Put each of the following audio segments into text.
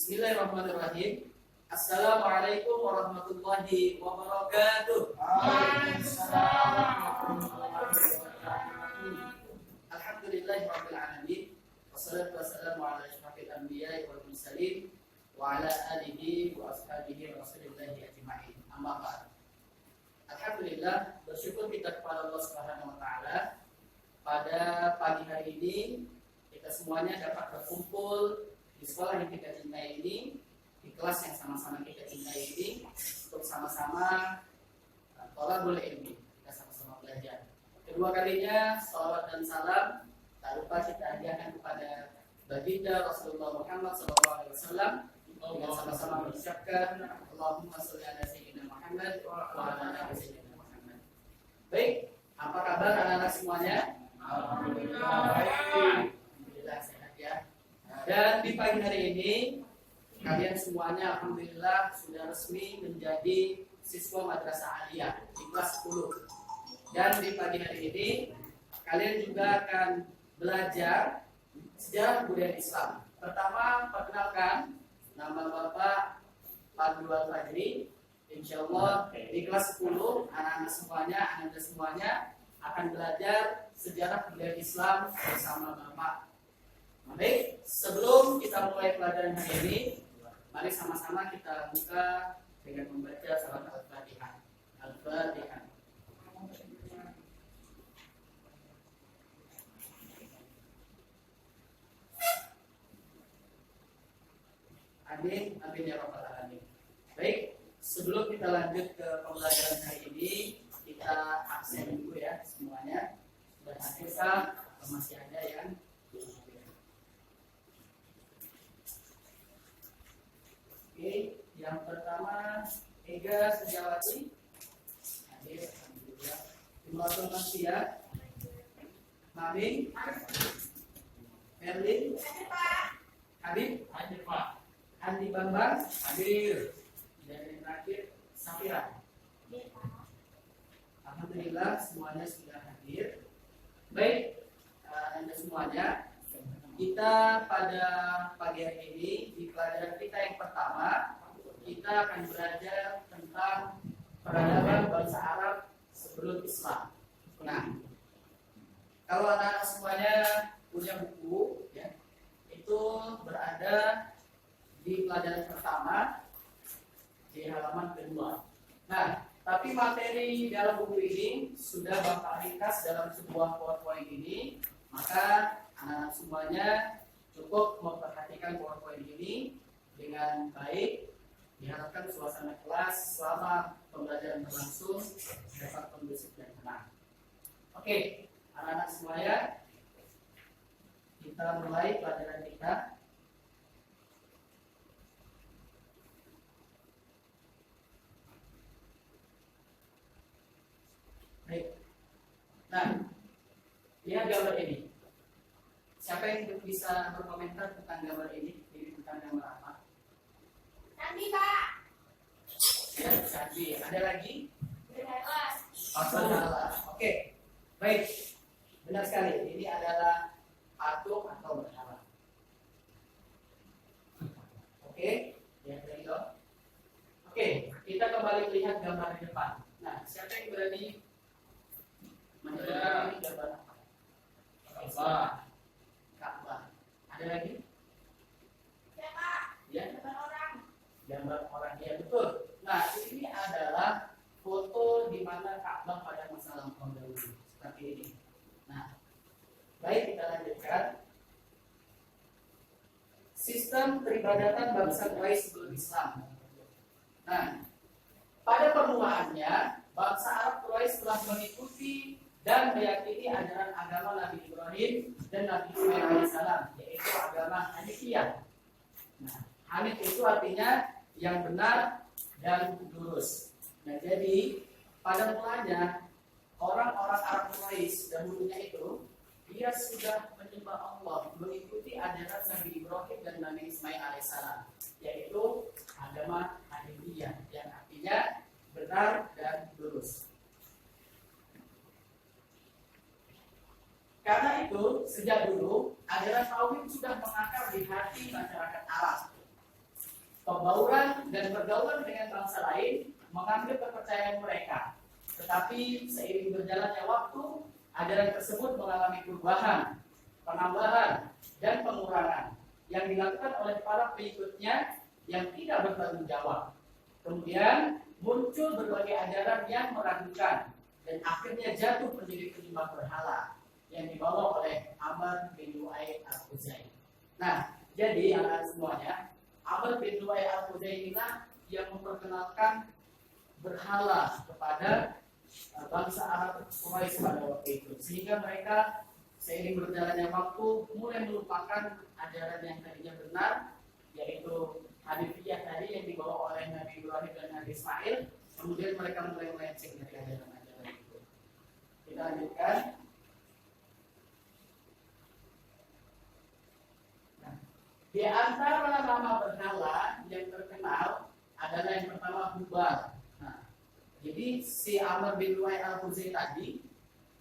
Bismillahirrahmanirrahim. Assalamualaikum warahmatullahi wabarakatuh. Alhamdulillahirabbil alamin. Wassalatu wassalamu ala asyrafil anbiya'i wal mursalin wa ala alihi wa ashabihi wa rasulillahi ajma'in. Amma ba'd. Alhamdulillah, bersyukur kita kepada Allah Subhanahu wa taala pada pagi hari ini kita semuanya dapat berkumpul di sekolah yang kita cintai ini, di kelas yang sama-sama kita cintai ini, untuk sama-sama thalabul ilmi, kita sama-sama belajar. Kedua kalinya, salawat dan salam tak lupa kita hadiahkan kepada baginda Rasulullah Muhammad SAW dengan sama-sama mengucapkan Allahumma sholli ala sayyidina Muhammad wa ala ali sayyidina Muhammad. Baik, apa kabar anak-anak semuanya? Alhamdulillah sehat ya. Dan di pagi hari ini kalian semuanya alhamdulillah sudah resmi menjadi siswa madrasah aliyah di kelas 10. Dan di pagi hari ini kalian juga akan belajar sejarah budaya Islam. Pertama, perkenalkan nama Bapak Fadlul Fajri. Insyaallah di kelas 10 anak-anak semuanya akan belajar sejarah budaya Islam bersama Bapak. Baik, sebelum kita mulai pelajaran hari ini, mari sama-sama kita buka dengan membaca surat Al-Fatihah. Al-Fatihah. Amin, amin ya rabbal alamin. Baik, sebelum kita lanjut ke pembelajaran hari ini, kita absen dulu ya semuanya. Sudah hadir atau masih ada yang Oke, yang pertama Ega Sejawati hadir, alhamdulillah. Imratul Masya, Mami, Erlin, Habib, hadir Pak. Andi Bambang, hadir. Dan yang terakhir Safira. Alhamdulillah semuanya sudah hadir. Baik, Anda semuanya, kita pada pagi hari ini di pelajaran kita yang pertama kita akan belajar tentang peradaban bangsa Arab sebelum Islam. Nah, kalau anak-anak semuanya punya buku, ya, itu berada di pelajaran pertama di halaman kedua. Nah, tapi materi dalam buku ini sudah Bapak ringkas dalam sebuah PowerPoint ini, maka anak-anak semuanya cukup memperhatikan PowerPoint ini dengan baik. Diharapkan suasana kelas selama pembelajaran berlangsung dapat kondusif dan tenang. Oke, anak-anak semuanya, kita mulai pelajaran kita. Baik. Nah, lihat gambar ini. Siapa yang bisa berkomentar tentang gambar ini? Ini tentang gambar apa? Candi, Pak. Ya, candi. Ada lagi? Berhala. Oke. Baik. Benar sekali. Ini adalah patung atau berhala. Oke. Ya, dari itu. Oke, kita kembali melihat gambar di depan. Nah, siapa yang berani menentukan ini gambar apa? Ka'bah. Ka'bah. Ada lagi? Ya, Pak. Ya, Gambar orang. gambar orang, ya betul. Nah, ini adalah foto di mana Ka'bah pada masa lampau dahulu seperti ini. Nah, baik, kita lanjutkan. Sistem peribadatan bangsa Quraisy sebelum Islam. Nah, pada permulaannya bangsa Arab Quraisy telah mengikuti dan meyakini ajaran agama Nabi Ibrahim dan Nabi Ismail alaihissalam, yaitu agama Hanifiyah. Nah, Hanif itu artinya yang benar dan lurus. Nah, jadi pada mulanya orang-orang Arab Quraisy dahulunya itu dia sudah menyembah Allah, mengikuti ajaran Nabi Ibrahim dan Nabi Ismail alaihissalam, yaitu agama Hanifiyah yang artinya benar dan lurus. Karena itu, sejak dulu ajaran tauhid sudah mengakar di hati masyarakat Arab. pembauran dan pergaulan dengan bangsa lain mengambil kepercayaan mereka. Tetapi seiring berjalannya waktu, ajaran tersebut mengalami perubahan, penambahan, dan pengurangan yang dilakukan oleh para pengikutnya yang tidak bertanggung jawab. Kemudian muncul berbagai ajaran yang meragukan dan akhirnya jatuh menjadi penyembah berhala yang dibawa oleh Amr bin Lu'ay al-Khuzai. Nah, jadi anak semuanya, Amr bin Lu'ay al-Khuzai inilah yang memperkenalkan berhala kepada bangsa Arab Quraisy pada waktu itu, sehingga mereka seiring berjalannya waktu mulai melupakan ajaran yang tadinya benar, yaitu Hanifiyah tadi yang dibawa oleh Nabi Ibrahim dan Nabi Ismail. Kemudian mereka mulai melenceng dari ajaran-ajaran itu. Kita lanjutkan. Nah, di antara nama berhala yang terkenal adalah yang pertama Hubal. Jadi si Amr bin Lu'ay al-Khuzai tadi,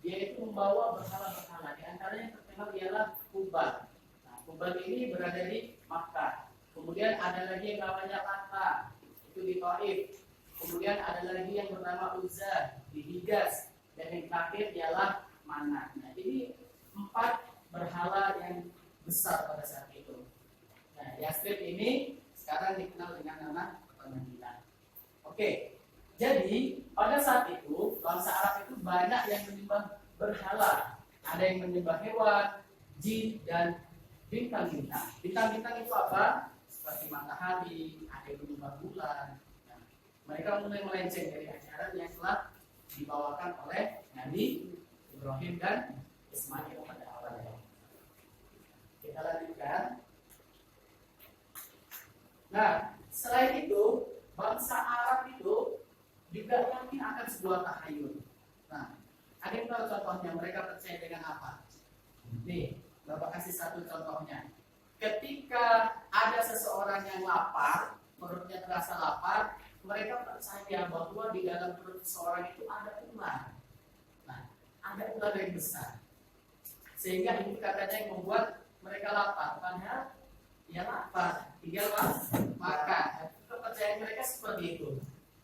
dia itu membawa berhala-berhala. Di antaranya yang terkenal ialah Hubal. Nah, Hubal ini berada di Makkah. Kemudian ada lagi yang namanya Lata, itu di Taif. Kemudian ada lagi yang bernama Uzza di Hijaz. Dan yang terakhir ialah Manat. Nah, ini 4 berhala yang besar pada saat itu. Nah, Yasrib ini sekarang dikenal dengan nama Madinah. Oke. Jadi pada saat itu bangsa Arab itu banyak yang menyembah berhala. Ada yang menyembah hewan, jin, dan bintang-bintang. Bintang-bintang itu apa? Seperti matahari, ada yang menyembah bulan. Nah, mereka mulai melenceng dari ajaran yang telah dibawakan oleh Nabi Ibrahim dan Ismail pada awalnya. Kita lanjutkan. Nah, selain itu bangsa Arab itu juga yakin akan sebuah tahayul. Nah, ada yang tahu contohnya mereka percaya dengan apa? Nih, Bapak kasih satu contohnya. Ketika ada seseorang yang lapar, perutnya terasa lapar, mereka percaya bahwa di dalam perut seseorang itu ada ular. Nah, ada ular yang besar. Sehingga ini katanya yang membuat mereka lapar. Padahal ya lapar, tinggal makan. Kepercayaan mereka seperti itu.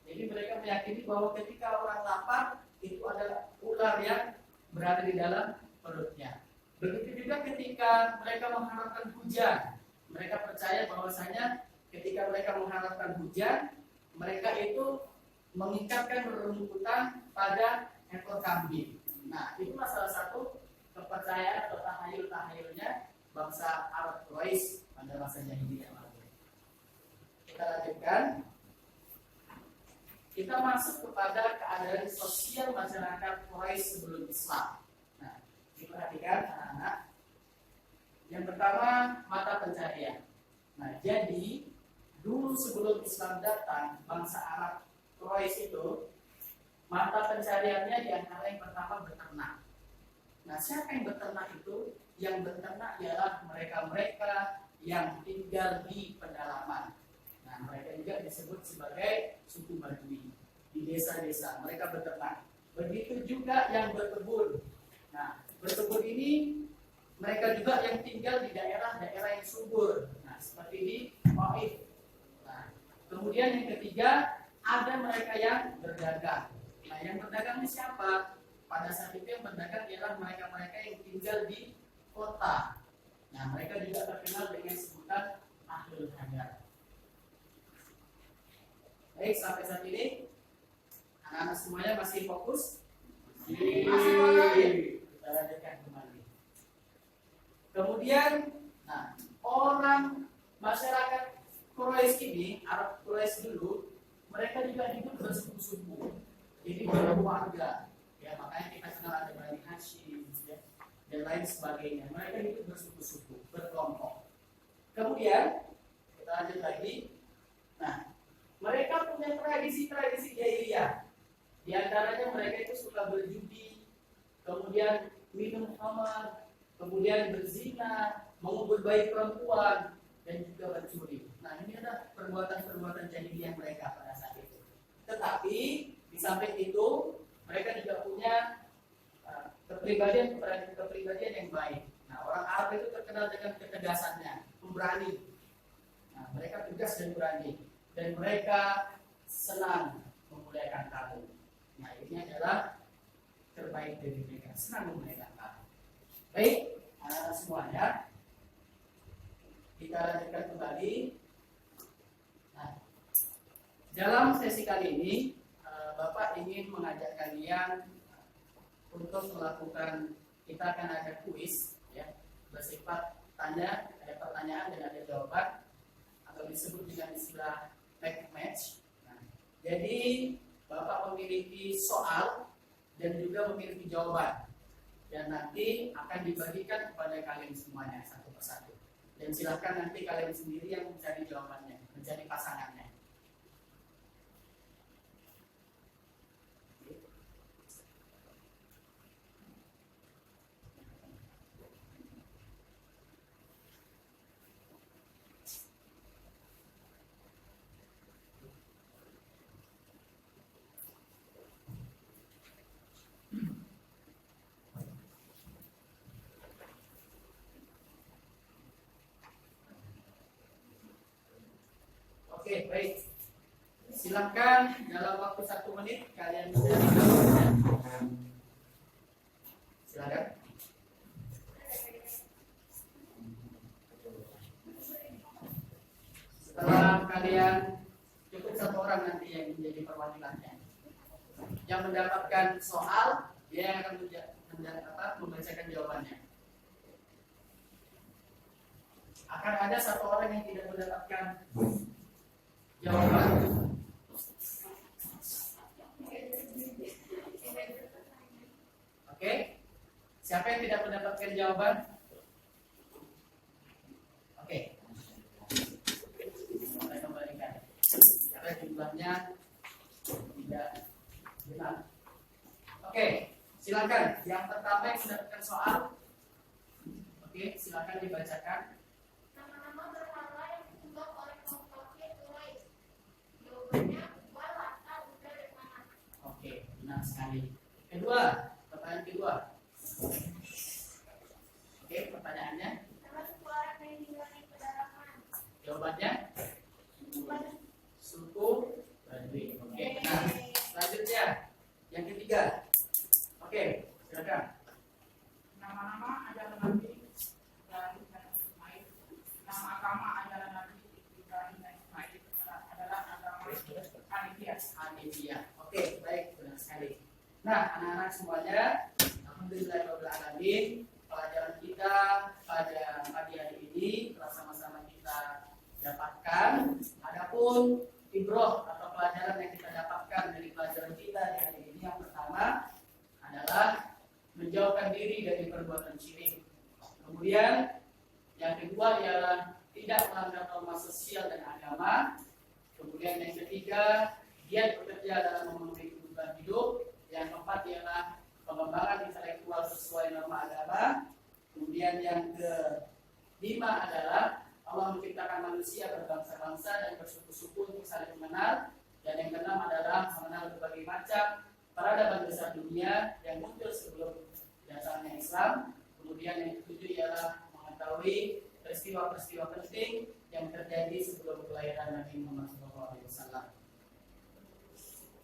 Jadi mereka meyakini bahwa ketika orang lapar itu adalah ular yang berada di dalam perutnya. Begitu juga ketika mereka mengharapkan hujan, mereka percaya bahwasanya ketika mereka mengharapkan hujan, mereka itu mengikatkan rerumputan pada ekor kambing. Nah, itulah salah satu kepercayaan atau tahayul-tahayulnya bangsa Arab Quraisy pada masa jahiliyah. Kita lanjutkan. Kita masuk kepada keadaan sosial masyarakat Quraisy sebelum Islam. Nah, diperhatikan anak-anak. Yang pertama, mata pencaharian. Nah, jadi dulu sebelum Islam datang, bangsa Arab Quraisy itu mata pencahariannya di antara yang pertama beternak. Nah, siapa yang beternak itu? Yang beternak ialah mereka-mereka yang tinggal di pedalaman. Nah, mereka juga disebut sebagai suku Badui. Di desa-desa mereka beternak. Begitu juga yang berkebun. Nah, berkebun ini mereka juga yang tinggal di daerah-daerah yang subur. Nah, seperti di Taif. Nah, kemudian yang ketiga ada mereka yang berdagang. Nah, yang berdagang ini siapa? Pada saat itu yang berdagang ialah mereka-mereka yang tinggal di kota. Nah, mereka juga terkenal dengan sebutan Ahlul Hajar. Baik, sampai saat ini anak-anak semuanya masih fokus? Masih fokus. Kita lanjutkan kembali. Kemudian, nah, orang masyarakat Quraisy ini, Arab Quraisy dulu, mereka juga hidup bersuku-suku, jadi berkeluarga. Ya, makanya kita kenal ada Bani Hashim, ya, dan lain sebagainya. Mereka hidup bersuku-suku, berkelompok. Kemudian kita lanjut lagi. Nah, mereka punya tradisi-tradisi jahiliyah. Di antaranya mereka itu suka berjudi, kemudian minum khamar, kemudian berzina, mengubur bayi perempuan, dan juga mencuri. Nah, ini adalah perbuatan-perbuatan jahiliyah mereka pada saat itu. Tetapi di samping itu mereka juga punya kepribadian yang baik. Nah, orang Arab itu terkenal dengan ketegasannya, pemberani. Nah, mereka tegas dan berani, dan mereka senang memuliakan tamu. Nah, ini adalah terbaik dari mereka, senang memuliakan tamu. Baik, anak-anak semuanya, kita lanjutkan kembali. Nah, dalam sesi kali ini, Bapak ingin mengajak kalian untuk melakukan, kita akan ada kuis, ya, bersifat tanya, ada pertanyaan dan ada jawaban, atau disebut dengan istilah match. Nah, jadi Bapak memiliki soal dan juga memiliki jawaban, dan nanti akan dibagikan kepada kalian semuanya satu persatu. Dan silakan nanti kalian sendiri yang mencari jawabannya, mencari pasangannya. Oke, baik. Silakan dalam waktu 1 menit kalian mencari jawabannya. Silakan. Setelah kalian, cukup 1 orang nanti yang menjadi perwakilannya. Yang mendapatkan soal, dia yang akan membacakan jawabannya. Akan ada 1 orang yang tidak mendapatkan jawaban. Oke, siapa yang tidak mendapatkan jawaban? Oke, saya kembalikan. Karena jumlahnya tidak benar. Oke, silakan. Yang pertama yang mendapatkan soal. Oke, silakan dibacakan. Nama-nama berhala yang disebut oleh kaum kafir Quraisy. Jawabannya Ubal, Lata, Uzza, dan Manat. Oke, benar sekali. Kedua, pertanyaan kedua. Oke, pertanyaannya. Nama suku Arab yang tinggal di pedalaman. Jawabannya Ubal. suku Badui. Oke, benar. Selanjutnya, yang ketiga. Oke, silakan. Nama-nama adalah Nabi Ibrahim dan Ismail. Nama agama adalah Nabi Ibrahim dan Ismail adalah agama Hanifiyah. Oke, baik, benar sekali. Nah, anak-anak semuanya, alhamdulillahirobbilalamin, pelajaran kita pada pagi hari ini telah sama-sama kita dapatkan. Adapun ibroh atau pelajaran yang kita dapatkan dari pelajaran kita di hari ini, yang pertama adalah menjauhkan diri dari perbuatan syirik. Kemudian yang kedua ialah tidak melanggar norma sosial dan agama. Kemudian yang ketiga, giat bekerja dalam memenuhi kebutuhan hidup. Yang keempat ialah pengembangan intelektual sesuai norma agama. Kemudian yang kelima adalah Allah menciptakan manusia berbangsa-bangsa dan bersuku-suku untuk saling mengenal. Dan yang keenam adalah mengenal berbagai macam peradaban besar dunia yang muncul sebelum datangnya Islam. Kemudian yang ketujuh ialah mengetahui peristiwa-peristiwa penting yang terjadi sebelum kelahiran Nabi Muhammad SAW.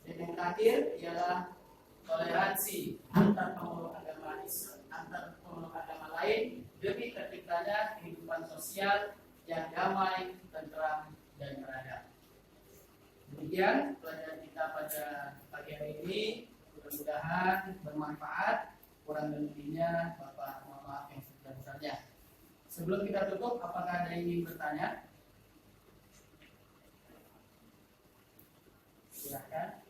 Dan yang terakhir ialah toleransi antar pemeluk agama Islam, antar pemeluk agama lain demi terciptanya kehidupan sosial yang damai, tentram, dan beradab. Demikian pelajaran kita pada pagi hari ini. Mudah-mudahan bermanfaat. Kurang lebihnya Bapak mohon maaf yang sebesar-besarnya. Sebelum kita tutup, apakah ada yang ingin bertanya? Silakan.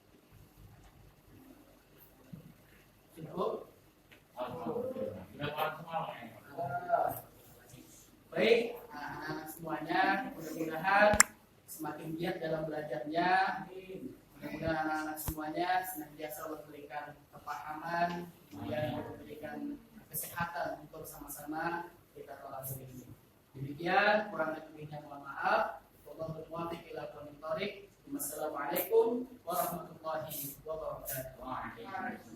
Cukup? Baik, anak-anak semuanya, mudah-mudahan semakin giat dalam belajarnya. Mudah-mudahan anak-anak semuanya senantiasa memberikan kepahaman dan memberikan kesehatan untuk sama-sama kita tolak ini. Demikian, kurang lebihnya mohon maaf. Wallahu muwaffiq ila aqwamit thoriq. Wassalamualaikum warahmatullahi wabarakatuh.